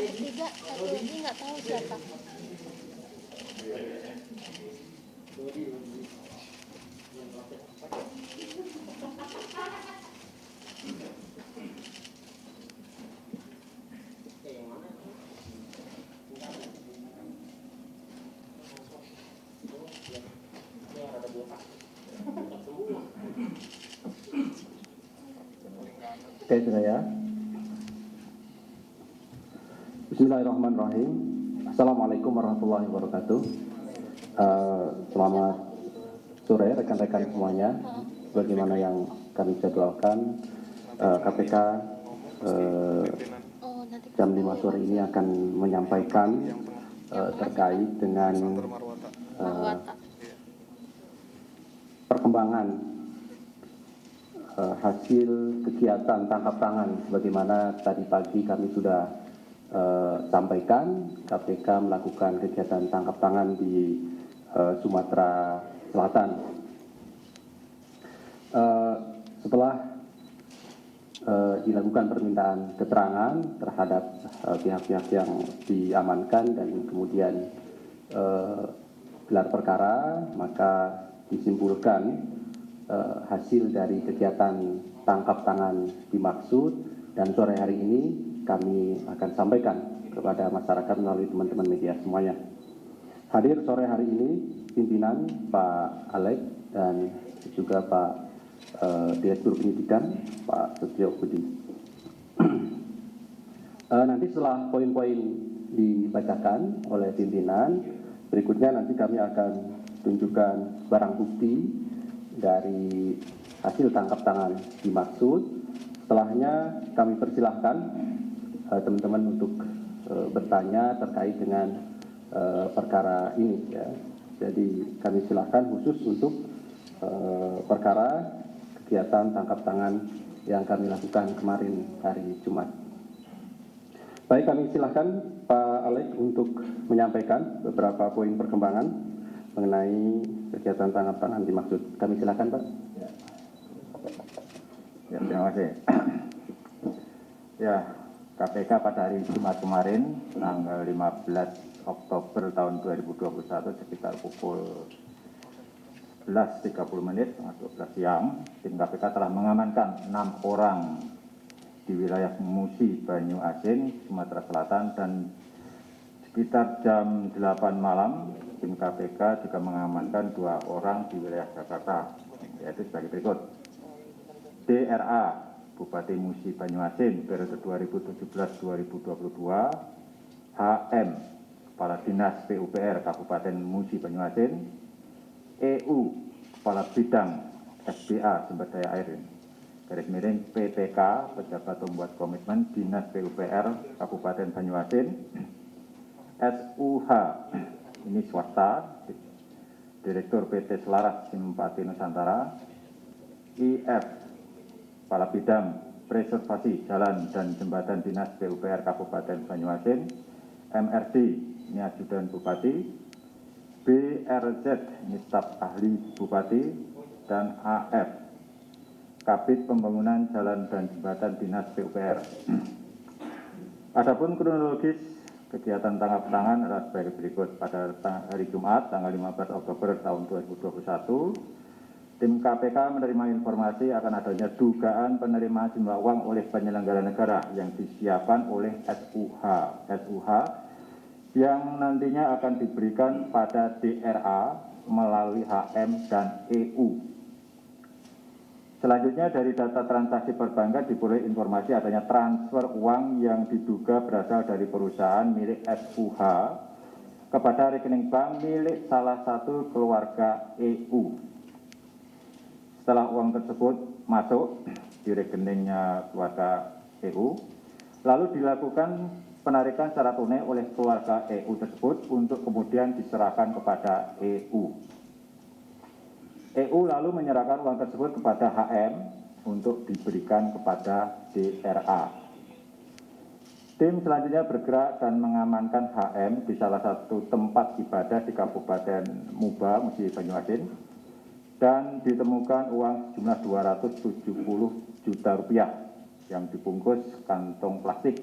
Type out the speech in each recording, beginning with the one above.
Tiga, satu lagi nggak tahu siapa. Oke, sudah ya. Bismillahirrahmanirrahim. Assalamualaikum warahmatullahi wabarakatuh. Selamat sore rekan-rekan semuanya. Bagaimana yang kami jadwalkan, KPK jam 5 sore ini akan menyampaikan terkait dengan perkembangan hasil kegiatan tangkap tangan. Bagaimana tadi pagi kami sudah sampaikan, KPK melakukan kegiatan tangkap tangan di Sumatera Selatan. Setelah dilakukan permintaan keterangan terhadap pihak-pihak yang diamankan dan kemudian gelar perkara, maka disimpulkan hasil dari kegiatan tangkap tangan dimaksud, dan sore hari ini kami akan sampaikan kepada masyarakat melalui teman-teman media semuanya. Hadir sore hari ini pimpinan Pak Alex dan juga Pak Direktur Penyidikan Pak Setio Budi. Nanti setelah poin-poin dibacakan oleh pimpinan, berikutnya nanti kami akan tunjukkan barang bukti dari hasil tangkap tangan dimaksud. Setelahnya kami persilahkan teman-teman untuk bertanya terkait dengan perkara ini ya. Jadi kami silakan khusus untuk perkara kegiatan tangkap tangan yang kami lakukan kemarin hari Jumat. Baik, kami silakan Pak Alex untuk menyampaikan beberapa poin perkembangan mengenai kegiatan tangkap tangan dimaksud. Kami silakan, Pak. Ya, terima kasih. Ya, KPK pada hari Jumat kemarin, tanggal 15 Oktober tahun 2021 sekitar pukul 11.30 atau 12 siang, tim KPK telah mengamankan 6 orang di wilayah Musi, Banyu Asin, Sumatera Selatan, dan sekitar jam 8 malam, tim KPK juga mengamankan 2 orang di wilayah Jakarta, yaitu sebagai berikut. DRA, Bupati Musi Banyu Asin, periode 2017-2022, HM, Kepala Dinas PUPR Kabupaten Musi Banyu Asin, EU, Kepala Bidang SBA Sumber Daya Air, garis miring PTK, Pejabat Pembuat Komitmen Dinas PUPR Kabupaten Banyu Asin, SUH, ini swasta, Direktur PT Selaras Simpati Nusantara, IF, Kepala Bidang Preservasi Jalan dan Jembatan Dinas PUPR Kabupaten Banyu Asin, MRD, ini Ajudan Bupati, BRZ, ini staf ahli Bupati, dan AF, Kabid Pembangunan Jalan dan Jembatan Dinas PUPR. Adapun kronologis kegiatan tangkap tangan adalah sebagai berikut. Pada hari Jumat, tanggal 15 Oktober tahun 2021, tim KPK menerima informasi akan adanya dugaan penerimaan jumlah uang oleh penyelenggara negara yang disiapkan oleh SUH yang nantinya akan diberikan pada DRA melalui HM dan EU. Selanjutnya dari data transaksi perbankan diperoleh informasi adanya transfer uang yang diduga berasal dari perusahaan milik SUH kepada rekening bank milik salah satu keluarga EU. Setelah uang tersebut masuk di rekeningnya keluarga EU, lalu dilakukan penarikan secara tunai oleh keluarga EU tersebut untuk kemudian diserahkan kepada EU. EU lalu menyerahkan uang tersebut kepada HM untuk diberikan kepada DRA. Tim selanjutnya bergerak dan mengamankan HM di salah satu tempat ibadah di Kabupaten Muba, Musi Banyuasin, dan ditemukan uang sejumlah 270 juta rupiah yang dibungkus kantong plastik.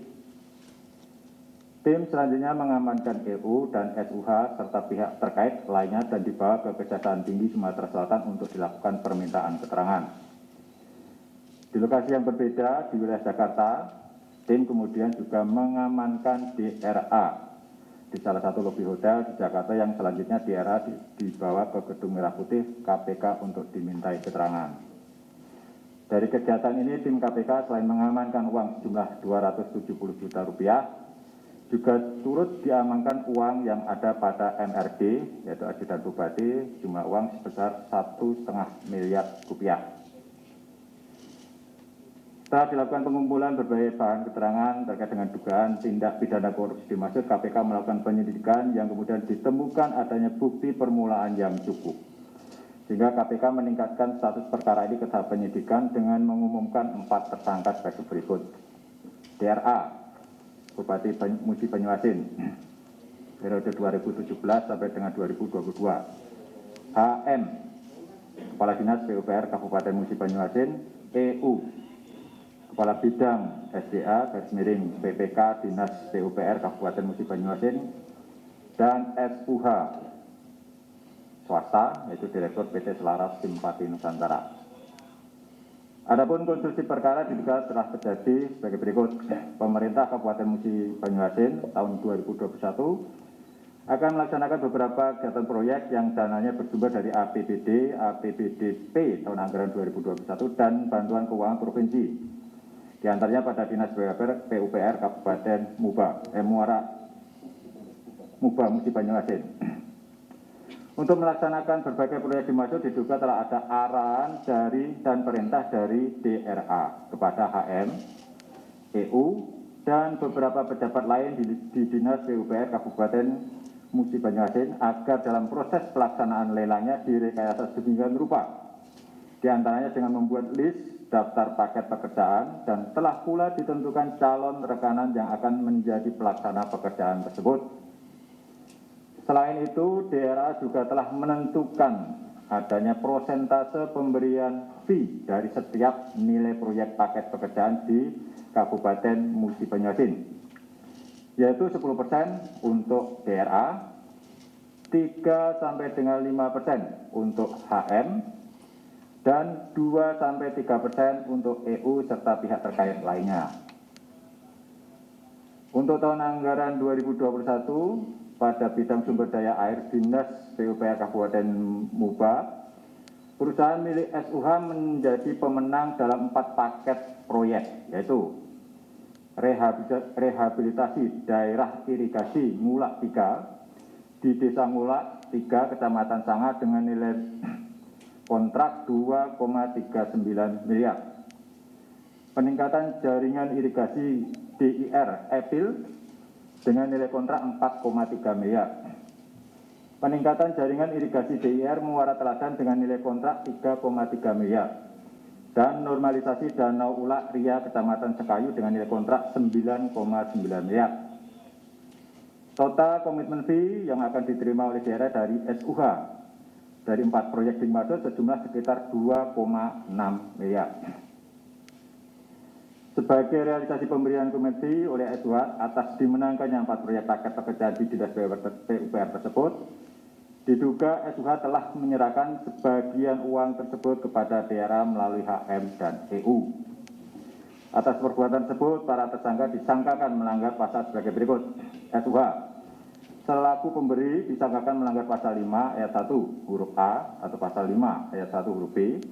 Tim selanjutnya mengamankan EU dan SUH serta pihak terkait lainnya dan dibawa ke Kejaksaan Tinggi Sumatera Selatan untuk dilakukan permintaan keterangan. Di lokasi yang berbeda di wilayah Jakarta, tim kemudian juga mengamankan DRA di salah satu lobi hotel di Jakarta yang selanjutnya DRA dibawa ke Gedung Merah Putih KPK untuk dimintai keterangan. Dari kegiatan ini, tim KPK selain mengamankan uang sejumlah 270 juta rupiah, juga turut diamankan uang yang ada pada MRD, yaitu ajudan bupati, jumlah uang sebesar 1,5 miliar rupiah. Setelah dilakukan pengumpulan berbagai bahan keterangan terkait dengan dugaan tindak pidana korupsi dimaksud, KPK melakukan penyelidikan yang kemudian ditemukan adanya bukti permulaan yang cukup. Sehingga KPK meningkatkan status perkara ini ke tahap penyidikan dengan mengumumkan 4 tersangka sebagai berikut. DRA, Bupati Musi Banyuasin, periode 2017 sampai dengan 2022. HM, Kepala Dinas PUPR Kabupaten Musi Banyuasin. EU, Kepala Bidang SDA /PPK Dinas PUPR Kabupaten Musi Banyuasin. Dan SUH, swasta, yaitu Direktur PT Selaras Simpati Nusantara. Adapun konstruksi perkara diduga telah terjadi sebagai berikut. Pemerintah Kabupaten Musi Banyuasin tahun 2021 akan melaksanakan beberapa kegiatan proyek yang dananya bersumber dari APBD, APBDP tahun anggaran 2021 dan bantuan keuangan provinsi. Di antaranya pada Dinas PUPR Kabupaten Muba Musi Banyuasin. Untuk melaksanakan berbagai proyek dimaksud diduga telah ada arahan dari dan perintah dari DRA kepada HM, EU, dan beberapa pejabat lain di Dinas PUPR Kabupaten Musi Banyuasin agar dalam proses pelaksanaan lelangnya direkayasa sedemikian rupa. Di antaranya dengan membuat list daftar paket pekerjaan dan telah pula ditentukan calon rekanan yang akan menjadi pelaksana pekerjaan tersebut. Selain itu, daerah juga telah menentukan adanya persentase pemberian fee dari setiap nilai proyek paket pekerjaan di Kabupaten Musi Banyuasin, yaitu 10% untuk daerah, 3 sampai dengan 5% untuk HM, dan 2 sampai 3% untuk EU serta pihak terkait lainnya. Untuk tahun anggaran 2021, pada bidang sumber daya air Dinas PUPR Kabupaten Muba, perusahaan milik SUH menjadi pemenang dalam 4 paket proyek, yaitu rehabilitasi daerah irigasi Ngulak 3 di Desa Ngulak 3, Kecamatan Sanga dengan nilai kontrak 2,39 miliar. Peningkatan jaringan irigasi DIR Epil dengan nilai kontrak 4,3 miliar. Peningkatan jaringan irigasi DIR Muara Teladan dengan nilai kontrak 3,3 miliar. Dan normalisasi Danau Ulak Ria Kecamatan Sekayu dengan nilai kontrak 9,9 miliar. Total komitmen fee yang akan diterima oleh daerah dari SUH dari 4 proyek dimaksud sejumlah sekitar 2,6 miliar. Sebagai realisasi pemberian komitmen oleh SUH atas dimenangkannya 4 proyek paket pekerjaan di Dinas PUPR tersebut, diduga SUH telah menyerahkan sebagian uang tersebut kepada daerah melalui HM dan EU. Atas perbuatan tersebut, para tersangka disangkakan melanggar pasal sebagai berikut. SUH selaku pemberi disangkakan melanggar pasal 5 ayat 1 huruf A atau pasal 5 ayat 1 huruf B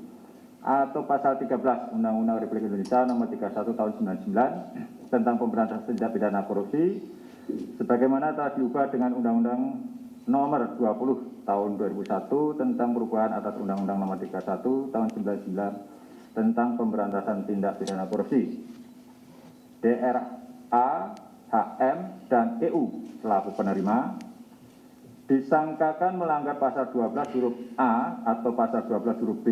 atau pasal 13 Undang-Undang Republik Indonesia nomor 31 tahun 99 tentang pemberantasan tindak pidana korupsi sebagaimana telah diubah dengan Undang-Undang Nomor 20 Tahun 2001 tentang perubahan atas Undang-Undang Nomor 31 Tahun 1999 tentang pemberantasan tindak pidana korupsi. DRA, HM, dan EU selaku penerima disangkakan melanggar pasal 12 huruf A atau pasal 12 huruf B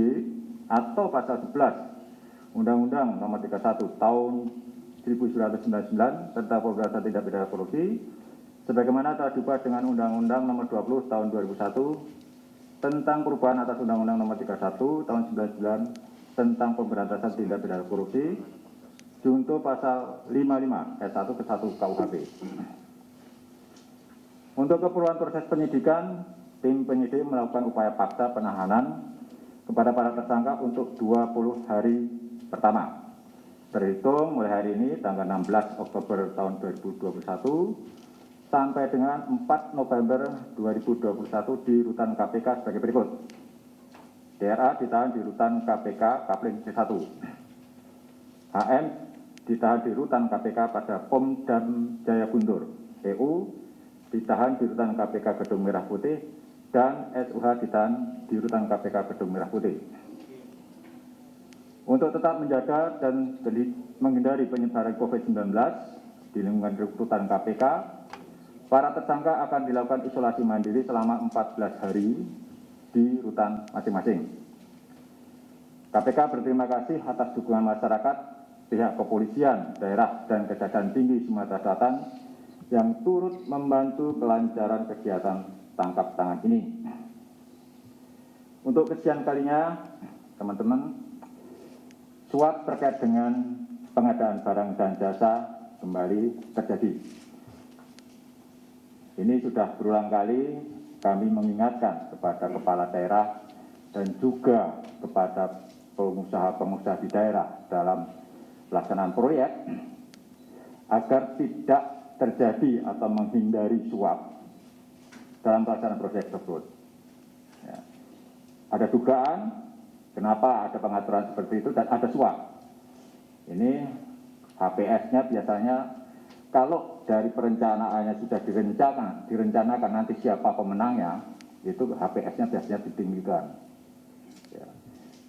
atau pasal 11 Undang-Undang Nomor 31 Tahun 1999 tentang pemberantasan tindak pidana korupsi, sebagaimana telah diubah dengan Undang-Undang Nomor 20 Tahun 2001 tentang perubahan atas Undang-Undang Nomor 31 Tahun 1999 tentang pemberantasan tindak pidana korupsi, junto pasal 55 ayat 1 ke 1 KUHP. Untuk keperluan proses penyidikan, tim penyidik melakukan upaya paksa penahanan kepada para tersangka untuk 20 hari pertama, terhitung mulai hari ini tanggal 16 Oktober tahun 2021 sampai dengan 4 November 2021 di Rutan KPK sebagai berikut. DRA ditahan di Rutan KPK Kapling C1. HM ditahan di Rutan KPK pada Pom Dam Jaya Guntur. EU ditahan di Rutan KPK Gedung Merah Putih, dan SUH ditahan di Rutan KPK Gedung Merah Putih. Untuk tetap menjaga dan menghindari penyebaran COVID-19 di lingkungan rutan KPK, para tersangka akan dilakukan isolasi mandiri selama 14 hari di rutan masing-masing. KPK berterima kasih atas dukungan masyarakat, pihak kepolisian, daerah, dan Kejaksaan Tinggi Sumatera Selatan yang turut membantu kelancaran kegiatan tangkap tangan ini. Untuk kesekian kalinya, teman-teman, suap terkait dengan pengadaan barang dan jasa kembali terjadi. Ini sudah berulang kali kami mengingatkan kepada kepala daerah dan juga kepada pengusaha-pengusaha di daerah dalam pelaksanaan proyek agar tidak terjadi atau menghindari suap dalam pelaksanaan proyek tersebut. Ya. Ada dugaan kenapa ada pengaturan seperti itu dan ada suap. Ini HPS-nya biasanya kalau dari perencanaannya sudah direncanakan nanti siapa pemenangnya, itu HPS-nya biasanya ditinggikan. Ya.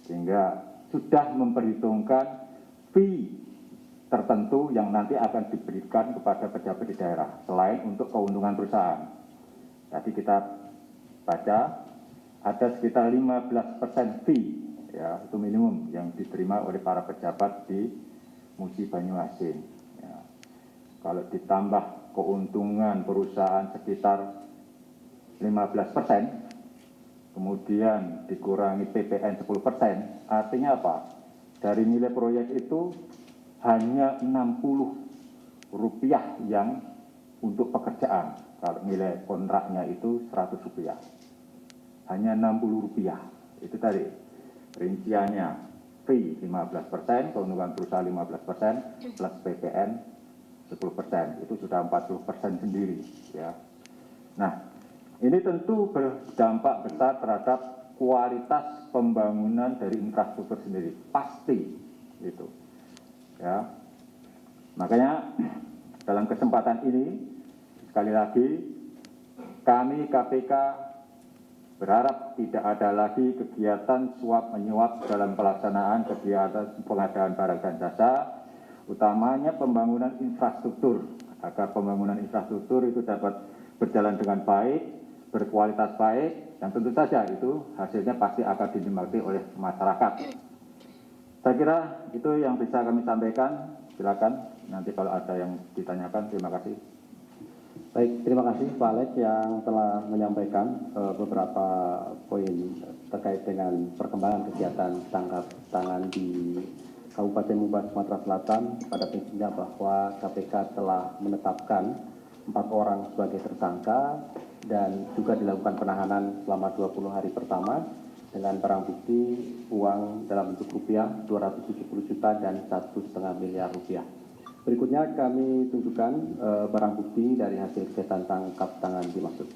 Sehingga sudah memperhitungkan fee tertentu yang nanti akan diberikan kepada pejabat di daerah, selain untuk keuntungan perusahaan. Tadi kita baca ada sekitar 15% fee, ya, itu minimum yang diterima oleh para pejabat di Musi Banyuasin. Ya. Kalau ditambah keuntungan perusahaan sekitar 15%, kemudian dikurangi PPN 10%, artinya apa? Dari nilai proyek itu hanya Rp60 yang untuk pekerjaan. Kalau nilai kontraknya itu Rp100. Hanya Rp60. Itu tadi rinciannya. Fee 15%, keuntungan perusahaan 15%, plus PPN 10%. Itu sudah 40% sendiri. Ya. Nah, ini tentu berdampak besar terhadap kualitas pembangunan dari infrastruktur sendiri. Pasti. Gitu. Ya, makanya dalam kesempatan ini sekali lagi kami KPK berharap tidak ada lagi kegiatan suap menyuap dalam pelaksanaan kegiatan pengadaan barang dan jasa, utamanya pembangunan infrastruktur, agar pembangunan infrastruktur itu dapat berjalan dengan baik, berkualitas baik, dan tentu saja itu hasilnya pasti akan dinikmati oleh masyarakat. Saya kira itu yang bisa kami sampaikan. Silakan nanti kalau ada yang ditanyakan. Terima kasih. Baik, terima kasih Pak Alex yang telah menyampaikan beberapa poin terkait dengan perkembangan kegiatan tangkap tangan di Kabupaten Muba, Sumatera Selatan. Pada prinsipnya bahwa KPK telah menetapkan 4 orang sebagai tersangka dan juga dilakukan penahanan selama 20 hari pertama dengan barang bukti uang dalam bentuk rupiah 270 juta dan 1,5 miliar rupiah. Berikutnya kami tunjukkan barang bukti dari hasil kegiatan tangkap tangan dimaksud.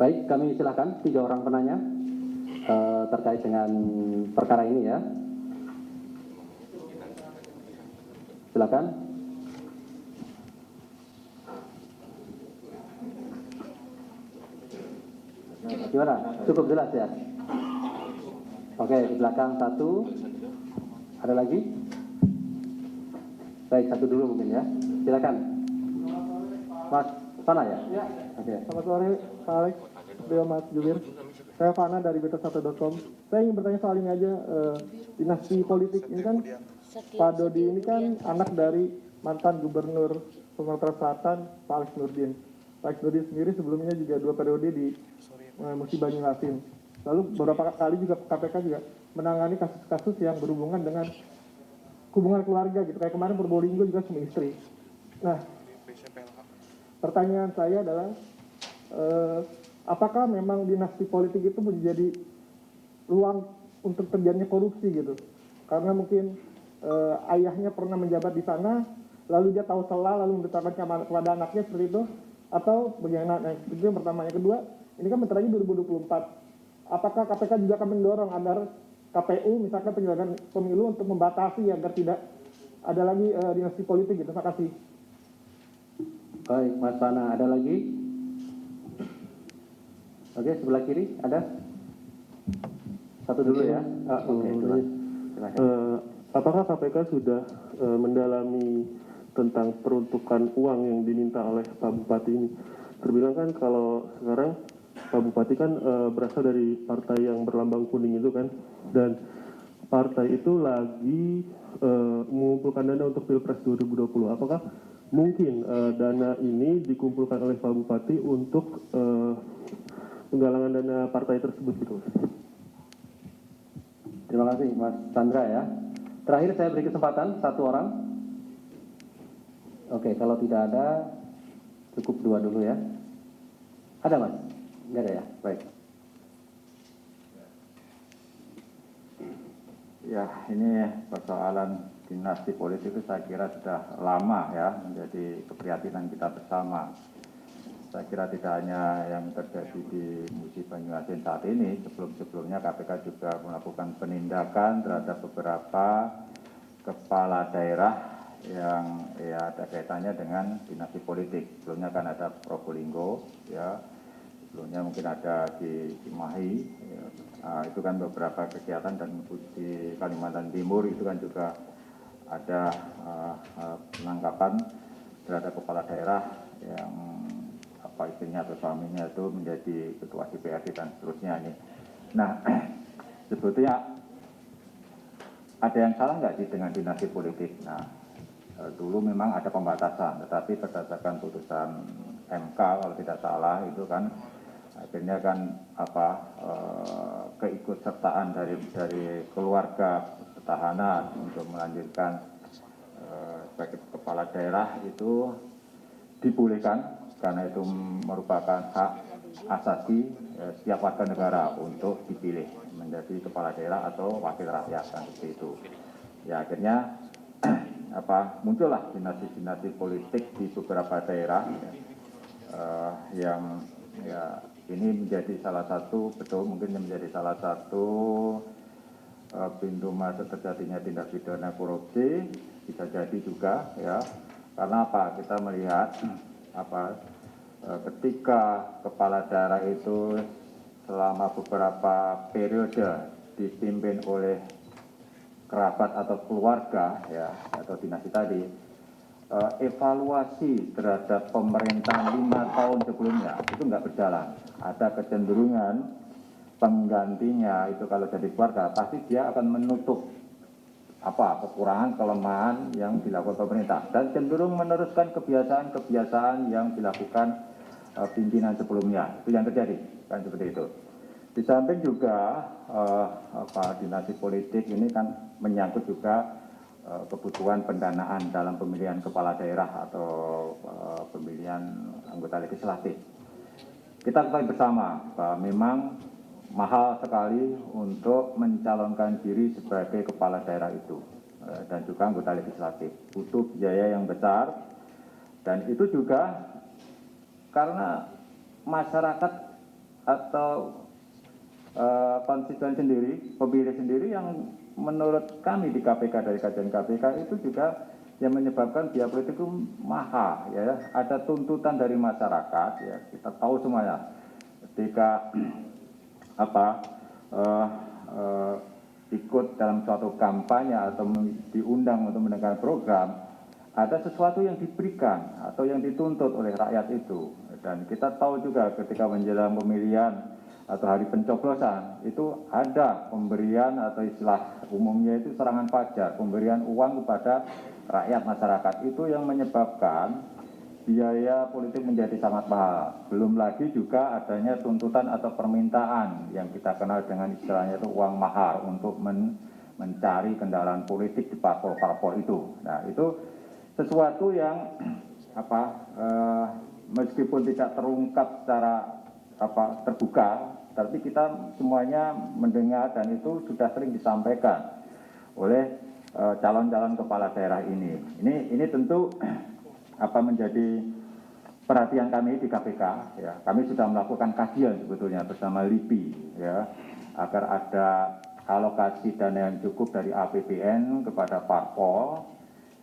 Baik, kami silakan 3 orang penanya terkait dengan perkara ini ya. Silakan. Gimana? Cukup jelas ya? Oke, di belakang 1. Ada lagi? Baik, 1 dulu mungkin ya. Silakan. Mas Fana ya? Ya. Oke. Selamat sore Pak Alex, beliau Mas Jubir. Saya Fana dari beta1.com. Saya ingin bertanya soal ini aja, dinasti politik ini kan Pak Dodi ini kan anak dari mantan Gubernur Sumatera Selatan Pak Alex Nurdin. Pak Alex Nurdin sendiri sebelumnya juga 2 periode di Musi Banyuasin. Lalu beberapa kali juga KPK juga menangani kasus-kasus yang berhubungan dengan hubungan keluarga gitu. Kayak kemarin Purbolinggo juga suami istri. Nah, pertanyaan saya adalah apakah memang dinasti politik itu menjadi ruang untuk terjadinya korupsi gitu? Karena mungkin ayahnya pernah menjabat di sana, lalu dia tahu celah lalu menetapkan kepada anaknya seperti itu, atau bagaimana? Nah, itu yang pertama. Yang kedua, ini kan bentar lagi 2024. Apakah KPK juga akan mendorong agar KPU misalkan penyelenggaraan pemilu untuk membatasi agar tidak ada lagi dinasti politik gitu? Terima kasih. Baik, Mas Fana, ada lagi? Oke, sebelah kiri ada? 1 dulu ya. Oke, dulu. Apakah KPK sudah mendalami tentang peruntukan uang yang diminta oleh Pak Bupati ini? Terbilang kan kalau sekarang Pak Bupati kan berasal dari partai yang berlambang kuning itu kan, dan partai itu lagi mengumpulkan dana untuk Pilpres 2020. Apakah mungkin dana ini dikumpulkan oleh Pak Bupati untuk penggalangan dana partai tersebut gitu? Terima kasih Mas Chandra ya. Terakhir saya beri kesempatan 1 orang. Oke, kalau tidak ada cukup 2 dulu ya. Ada Mas? Enggak ada ya? Baik. Ya, ini persoalan dinasti politik itu saya kira sudah lama ya menjadi keprihatinan kita bersama. Saya kira tidak hanya yang terjadi di Musi Banyuasin saat ini, sebelum-sebelumnya KPK juga melakukan penindakan terhadap beberapa kepala daerah yang ya ada kaitannya dengan dinasti politik. Sebelumnya kan ada Probolinggo, ya, sebelumnya mungkin ada di Cimahi, ya. Itu kan beberapa kegiatan, dan di Kalimantan Timur itu kan juga ada penangkapan terhadap kepala daerah yang istrinya atau suaminya itu menjadi ketua DPRD dan seterusnya ini. Nah, sebetulnya ada yang salah nggak sih dengan dinasti politik? Nah, dulu memang ada pembatasan, tetapi berdasarkan putusan MK kalau tidak salah itu kan akhirnya kan keikutsertaan dari keluarga petahana untuk melanjutkan sebagai kepala daerah itu dibolehkan, karena itu merupakan hak asasi setiap warga negara untuk dipilih menjadi kepala daerah atau wakil rakyat, kan seperti itu. Ya akhirnya muncullah dinasti-dinasti politik di beberapa daerah yang ya ini menjadi salah satu, betul mungkin menjadi salah satu pintu masuk terjadinya tindak pidana korupsi, bisa jadi juga ya. Karena apa? Kita melihat ketika kepala daerah itu selama beberapa periode dipimpin oleh kerabat atau keluarga ya atau dinasti tadi, evaluasi terhadap pemerintahan 5 tahun sebelumnya itu nggak berjalan. Ada kecenderungan penggantinya itu kalau jadi keluarga pasti dia akan menutup kekurangan, kelemahan yang dilakukan pemerintah dan cenderung meneruskan kebiasaan-kebiasaan yang dilakukan pimpinan sebelumnya. Itu yang terjadi, kan seperti itu. Di samping juga dinasti politik ini kan menyangkut juga kebutuhan pendanaan dalam pemilihan kepala daerah atau pemilihan anggota legislatif. Kita ketahui bersama bahwa memang mahal sekali untuk mencalonkan diri sebagai kepala daerah itu dan juga anggota legislatif. Butuh biaya yang besar, dan itu juga karena masyarakat atau konstituen sendiri, pemilih sendiri yang menurut kami di KPK dari kajian KPK itu juga yang menyebabkan biaya politik itu mahal, ya. Ada tuntutan dari masyarakat, ya. Kita tahu semuanya ketika ikut dalam suatu kampanye atau diundang untuk mendengarkan program, ada sesuatu yang diberikan atau yang dituntut oleh rakyat itu. Dan kita tahu juga ketika menjelang pemilihan atau hari pencoblosan itu ada pemberian atau istilah umumnya itu serangan fajar, pemberian uang kepada rakyat masyarakat, itu yang menyebabkan biaya politik menjadi sangat mahal. Belum lagi juga adanya tuntutan atau permintaan yang kita kenal dengan istilahnya itu uang mahar untuk mencari kendaraan politik di parpol-parpol itu. Nah, itu sesuatu yang meskipun tidak terungkap secara terbuka, tapi kita semuanya mendengar dan itu sudah sering disampaikan oleh calon-calon kepala daerah ini. Ini tentu menjadi perhatian kami di KPK, ya. Kami sudah melakukan kajian sebetulnya bersama LIPI, ya, agar ada alokasi dana yang cukup dari APBN kepada parpol.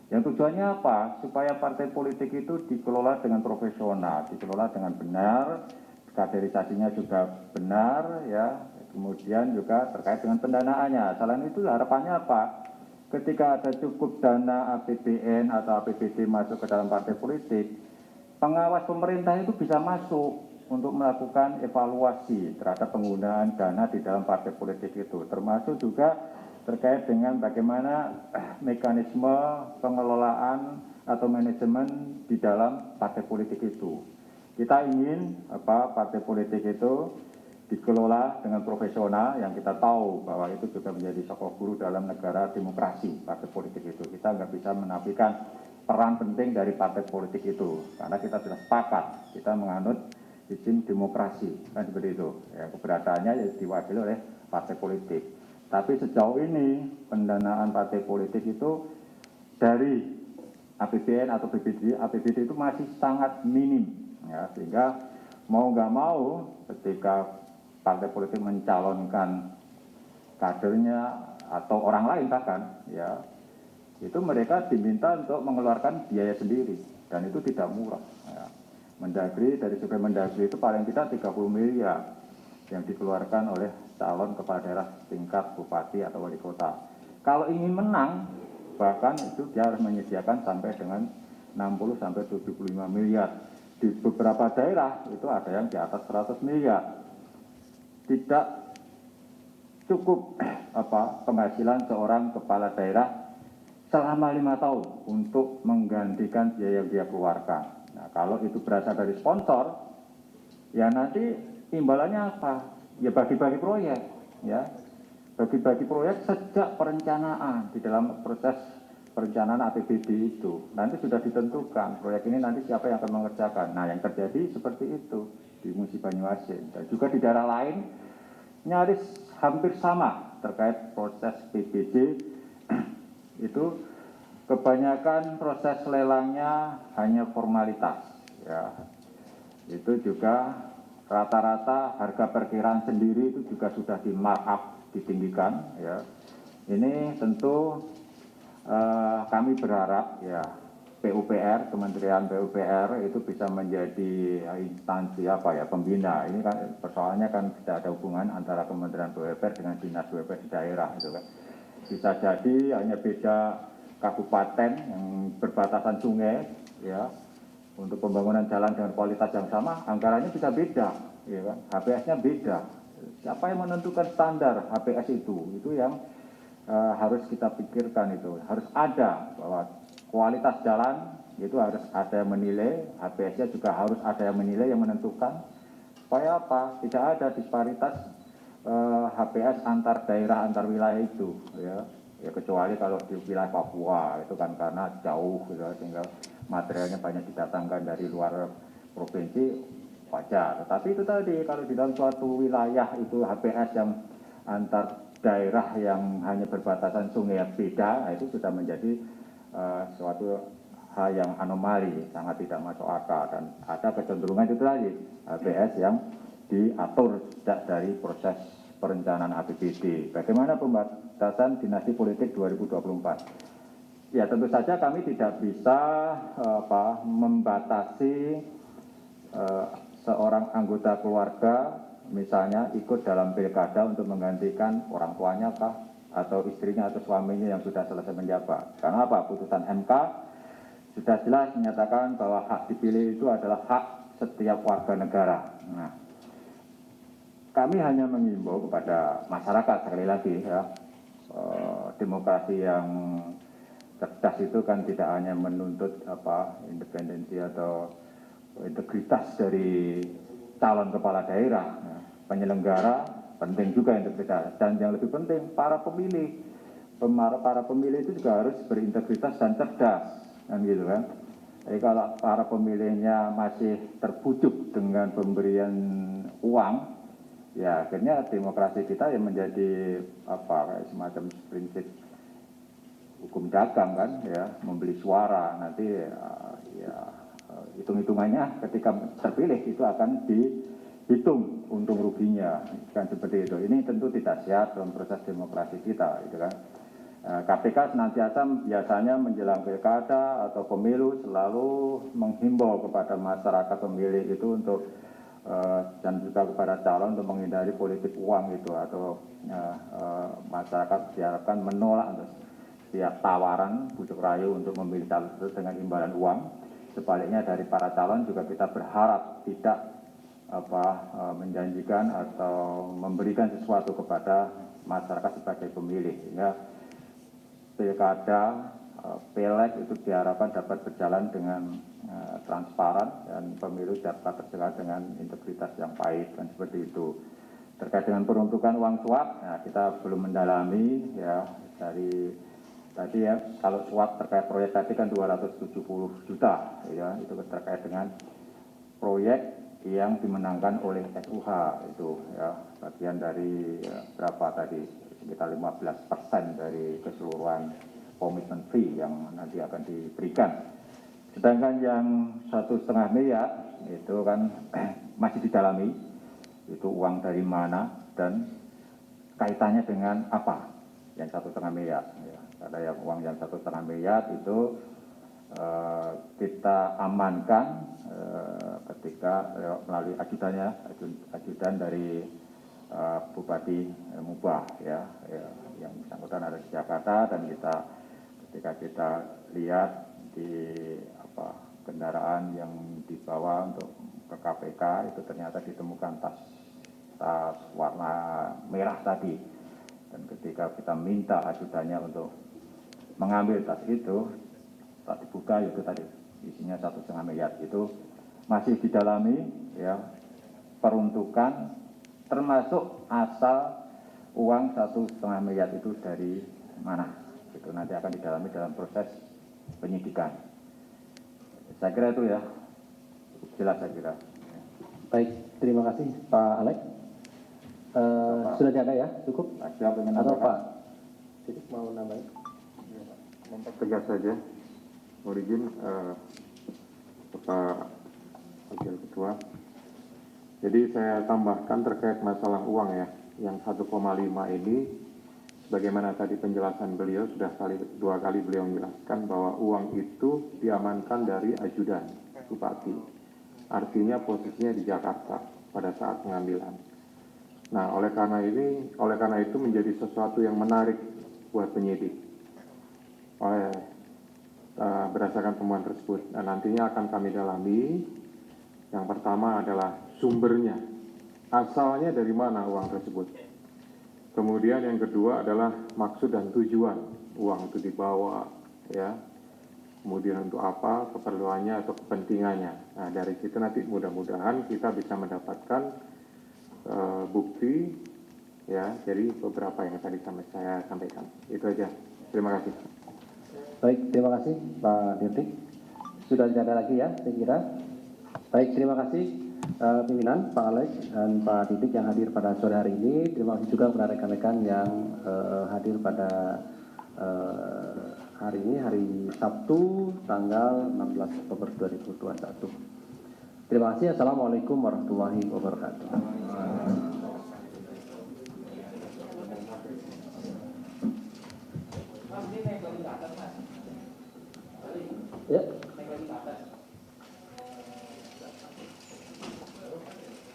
Yang tujuannya apa? Supaya partai politik itu dikelola dengan profesional, dikelola dengan benar, kaderisasinya juga benar, ya. Kemudian juga terkait dengan pendanaannya. Selain itu harapannya apa? Ketika ada cukup dana APBN atau APBD masuk ke dalam partai politik, pengawas pemerintah itu bisa masuk untuk melakukan evaluasi terhadap penggunaan dana di dalam partai politik itu, termasuk juga terkait dengan bagaimana mekanisme pengelolaan atau manajemen di dalam partai politik itu. Kita ingin partai politik itu dikelola dengan profesional, yang kita tahu bahwa itu juga menjadi sokok guru dalam negara demokrasi. Partai politik itu kita nggak bisa menafikan peran penting dari partai politik itu, karena kita sudah sepakat kita menganut sistem demokrasi, kan seperti itu. Ya, keberadaannya ya diwakili oleh partai politik. Tapi sejauh ini pendanaan partai politik itu dari APBN atau APBD itu masih sangat minim. Ya, sehingga mau nggak mau ketika partai politik mencalonkan kadernya atau orang lain bahkan, ya, itu mereka diminta untuk mengeluarkan biaya sendiri dan itu tidak murah. Ya. Mendagri, dari survei Mendagri itu paling tidak 30 miliar yang dikeluarkan oleh calon kepala daerah tingkat bupati atau wali kota. Kalau ingin menang, bahkan itu dia harus menyediakan sampai dengan 60 sampai 75 miliar. Di beberapa daerah itu ada yang di atas 100 miliar. Tidak cukup penghasilan seorang kepala daerah selama 5 tahun untuk menggantikan biaya yang dia keluarkan. Nah, kalau itu berasal dari sponsor, ya nanti imbalannya apa? Ya bagi-bagi proyek, ya. Bagi-bagi proyek sejak perencanaan di dalam proses perencanaan APBD itu. Nanti sudah ditentukan proyek ini nanti siapa yang akan mengerjakan. Nah, yang terjadi seperti itu di Musi Banyuasin dan juga di daerah lain nyaris hampir sama terkait proses PBD. Itu kebanyakan proses lelangnya hanya formalitas, ya. Itu juga rata-rata harga perkiraan sendiri itu juga sudah di markup, ditinggikan, ya. Ini tentu kami berharap, ya, PUPR, Kementerian PUPR itu bisa menjadi instansi pembina. Ini kan persoalannya kan tidak ada hubungan antara Kementerian PUPR dengan dinas PUPR di daerah, itu kan. Bisa jadi hanya beda kabupaten yang berbatasan sungai, ya, untuk pembangunan jalan dengan kualitas yang sama, anggarannya bisa beda, ya kan? HPS-nya beda. Siapa yang menentukan standar HPS itu? Itu yang harus kita pikirkan, itu harus ada bahwa kualitas jalan itu harus ada yang menilai, HPS-nya juga harus ada yang menilai, yang menentukan, supaya apa? Tidak ada disparitas HPS antar daerah, antar wilayah itu, ya. Ya kecuali kalau di wilayah Papua itu kan karena jauh, gitu, sehingga materialnya banyak didatangkan dari luar provinsi, wajar. Tetapi itu tadi kalau di dalam suatu wilayah itu HPS yang antar daerah yang hanya berbatasan sungai beda, nah itu sudah menjadi suatu hal yang anomali, sangat tidak masuk akal, dan ada kecenderungan itu tadi HPS yang diatur sejak dari proses perencanaan APBD. Bagaimana pembatasan dinasti politik 2024? Ya tentu saja kami tidak bisa membatasi seorang anggota keluarga misalnya ikut dalam pilkada untuk menggantikan orang tuanya atau istrinya atau suaminya yang sudah selesai menjabat. Karena apa? Putusan MK sudah jelas menyatakan bahwa hak dipilih itu adalah hak setiap warga negara. Nah, kami hanya mengimbau kepada masyarakat sekali lagi ya, demokrasi yang cerdas itu kan tidak hanya menuntut independensi atau integritas dari calon kepala daerah, penyelenggara penting juga integritas, dan yang lebih penting para pemilih itu juga harus berintegritas dan cerdas, kan gitu kan. Jadi kalau para pemilihnya masih terbujuk dengan pemberian uang, ya akhirnya demokrasi kita yang menjadi kayak semacam prinsip hukum dagang kan, ya membeli suara nanti hitung-hitungannya ketika terpilih itu akan dihitung untung ruginya, kan seperti itu. Ini tentu tidak sehat dalam proses demokrasi kita, gitu kan. KPK senantiasa biasanya menjelang pilkada atau pemilu selalu menghimbau kepada masyarakat pemilih itu untuk dan juga kepada calon untuk menghindari politik uang itu, atau masyarakat diharapkan menolak untuk setiap tawaran bujuk rayu untuk memilih calon dengan imbalan uang. Sebaliknya dari para calon juga kita berharap tidak menjanjikan atau memberikan sesuatu kepada masyarakat sebagai pemilih, sehingga pilkada, pileg itu diharapkan dapat berjalan dengan transparan dan pemilu dapat berjalan dengan integritas yang baik, dan seperti itu. Terkait dengan peruntukan uang suap, nah, kita belum mendalami ya dari tadi ya, kalau suap terkait proyek tadi kan 270 juta ya, itu terkait dengan proyek yang dimenangkan oleh SUH itu ya, bagian dari berapa tadi, sekitar 15% dari keseluruhan komitmen fee yang nanti akan diberikan. Sedangkan yang 1,5 miliar itu kan masih didalami, itu uang dari mana dan kaitannya dengan apa yang 1,5 miliar ya. Ada yang uang yang 1,5 miliar itu kita amankan ketika melalui ajudan dari Bupati Mubah ya, yang bersangkutan ada di Jakarta, dan ketika kita lihat di kendaraan yang dibawa untuk ke KPK itu ternyata ditemukan tas warna merah tadi, dan ketika kita minta ajudannya untuk mengambil tas itu, tak dibuka itu tadi isinya 1,5 miliar. Itu masih didalami ya, peruntukan termasuk asal uang 1,5 miliar itu dari mana, itu nanti akan didalami dalam proses penyidikan. Saya kira itu ya, jelas saya kira. Baik, terima kasih Pak Alex. Sudah ada ya, cukup? Atau Pak Titik mau nambahin? Tegas saja, mohon izin Bapak Wakil Ketua. Jadi saya tambahkan terkait masalah uang ya, yang 1,5 ini, sebagaimana tadi penjelasan beliau sudah dua kali beliau menjelaskan bahwa uang itu diamankan dari ajudan Bupati. Artinya posisinya di Jakarta pada saat pengambilan. Nah, oleh karena itu menjadi sesuatu yang menarik buat penyidik. Berdasarkan temuan tersebut, dan nantinya akan kami dalami. Yang pertama adalah sumbernya, asalnya dari mana uang tersebut. Kemudian yang kedua adalah maksud dan tujuan uang itu dibawa, ya. Kemudian untuk apa, keperluannya atau kepentingannya. Nah, dari situ nanti mudah-mudahan kita bisa mendapatkan bukti, ya. Jadi beberapa yang tadi saya sampaikan. Itu aja. Terima kasih. Baik, terima kasih Pak Dirtik. Sudah tidak ada lagi ya, saya kira. Baik, terima kasih pimpinan Pak Alex dan Pak Titik yang hadir pada sore hari ini. Terima kasih juga kepada rekan-rekan yang hadir pada hari ini, hari Sabtu, tanggal 16 Oktober 2021. Terima kasih. Assalamualaikum warahmatullahi wabarakatuh. Ya.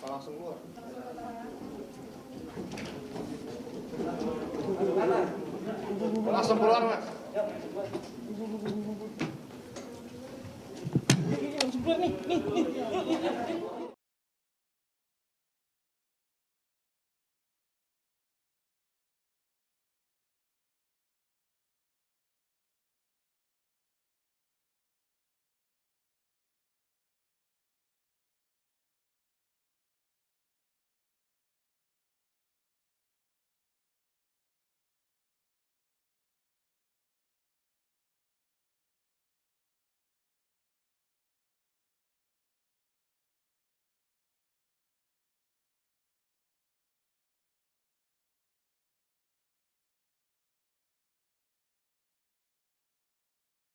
Langsung keluar. Langsung keluar, Mas. Nih.